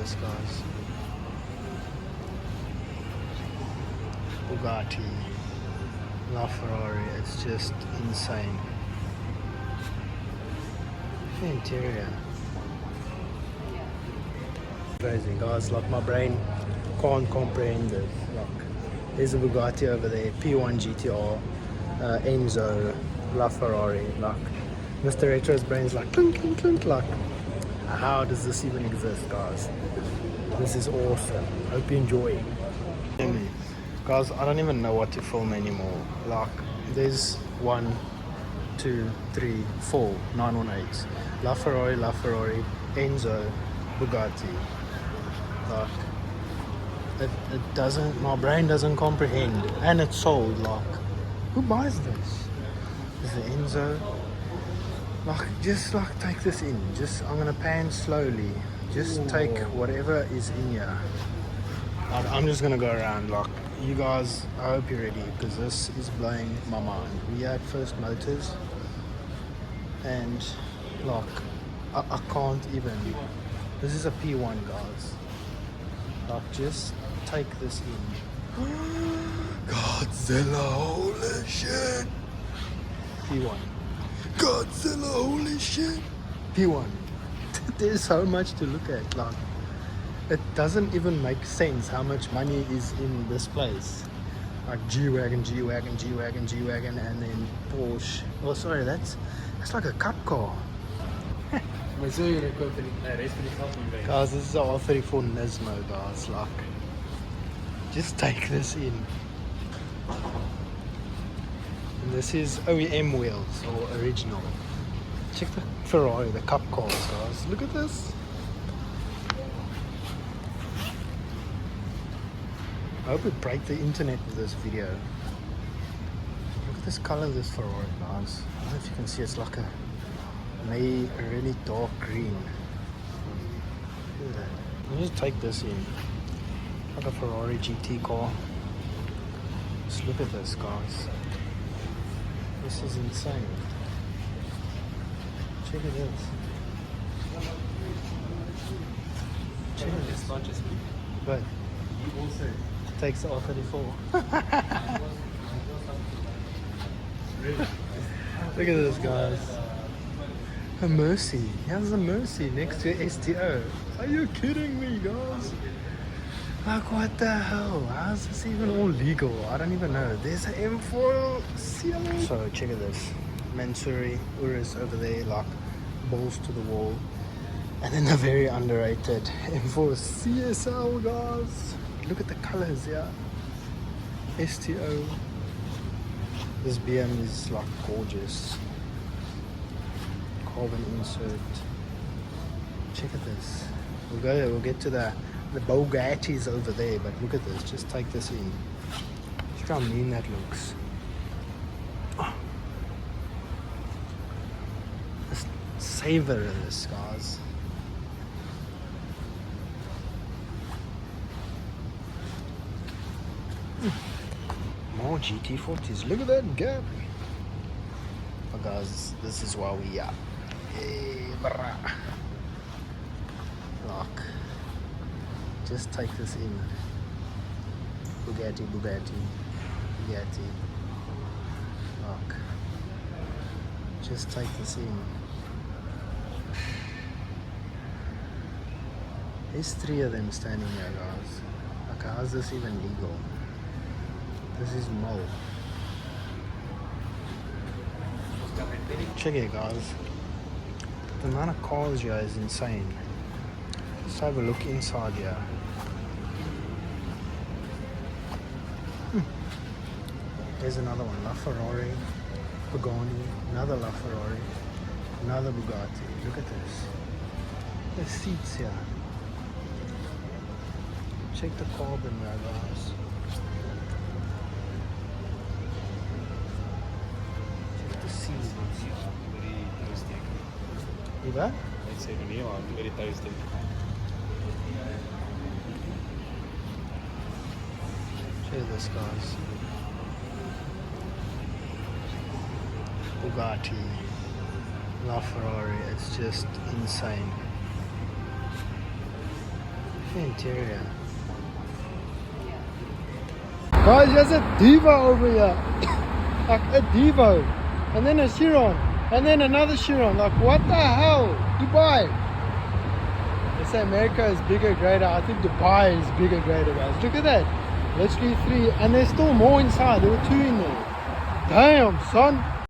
this, guys. Bugatti, Ferrari, it's just insane. The interior. Crazy, guys, like my brain can't comprehend it. Like, there's a Bugatti over there, P1 GTR, Enzo, Ferrari. Like, Mr. Retro's brain's like clunk, clunk, clunk. Like, how does this even exist, guys? This is awesome. Hope you enjoy. Guys, I don't even know what to film anymore. Like, there's 1, 2, 3, 4 918s. Ferrari, Enzo, Bugatti. Like, it doesn't, my brain doesn't comprehend. And it's sold. Like, who buys this? Is it Enzo? Like, just like take this in. Just, I'm gonna pan slowly. Just take whatever is in here. I'm just gonna go around. Like, you guys, I hope you're ready, because this is blowing my mind. We had First Motors, and like, I can't even. This is a P1, guys. Like, just take this in. Godzilla, holy shit. P1. Godzilla, holy shit. P1. There's so much to look at. Like, it doesn't even make sense how much money is in this place. Like G-Wagon, G-Wagon, G-Wagon, G-Wagon, and then Porsche. Oh, sorry, that's like a cup car. Guys, this is a R34 Nismo, guys. Like, just take this in. And this is OEM wheels, or original. Check the Ferrari, the cup cars, guys. Look at this. I hope we break the internet with this video. Look at this color of this Ferrari, guys. I don't know if you can see, it's like a really dark green. Look at that. Let me just take this in. Like a Ferrari GT car. Just look at this, guys. This is insane. Check it out. Check it It's not just me. But You also takes the R34. Look at this, guys. A Mercy. Here's a Mercy next to a STO. Are you kidding me, guys? Like, what the hell? How is this even all legal? I don't even know. There's an M4 CLA. So check out this. Mansouri, Urus over there, like balls to the wall. And then the very underrated M4 CSL, guys. Look at the colors, yeah. STO. This BM is like gorgeous. Carbon insert. Check at this. We'll get to the Bugattis over there, but look at this. Just take this in. Look how mean that looks. Oh. Just savor of this, guys. More GT40s. Look at that gap. Oh, guys, this is why we are. Hey, brah. Look. Just take this in. Bugatti. Look. Just take this in. There's 3 of them standing here, guys. Like, how is this even legal? This is Mo. Check it, guys. The amount of cars here is insane. Let's have a look inside here. There's another one. Ferrari, Pagani, another Ferrari, another Bugatti. Look at this. There's seats here. Check the carbon there, guys. Check the seats. You there? I'd say van hier, maar very toasty. Check this, guys. Bugatti, Ferrari, it's just insane. the interior. Guys, there's a Diva over here. Like a Devo. And then a Chiron. And then another Chiron. Like what the hell? Dubai. They say America is bigger, greater. I think Dubai is bigger, greater, guys. Look at that. Literally 3. And there's still more inside. There were 2 in there. Damn, son.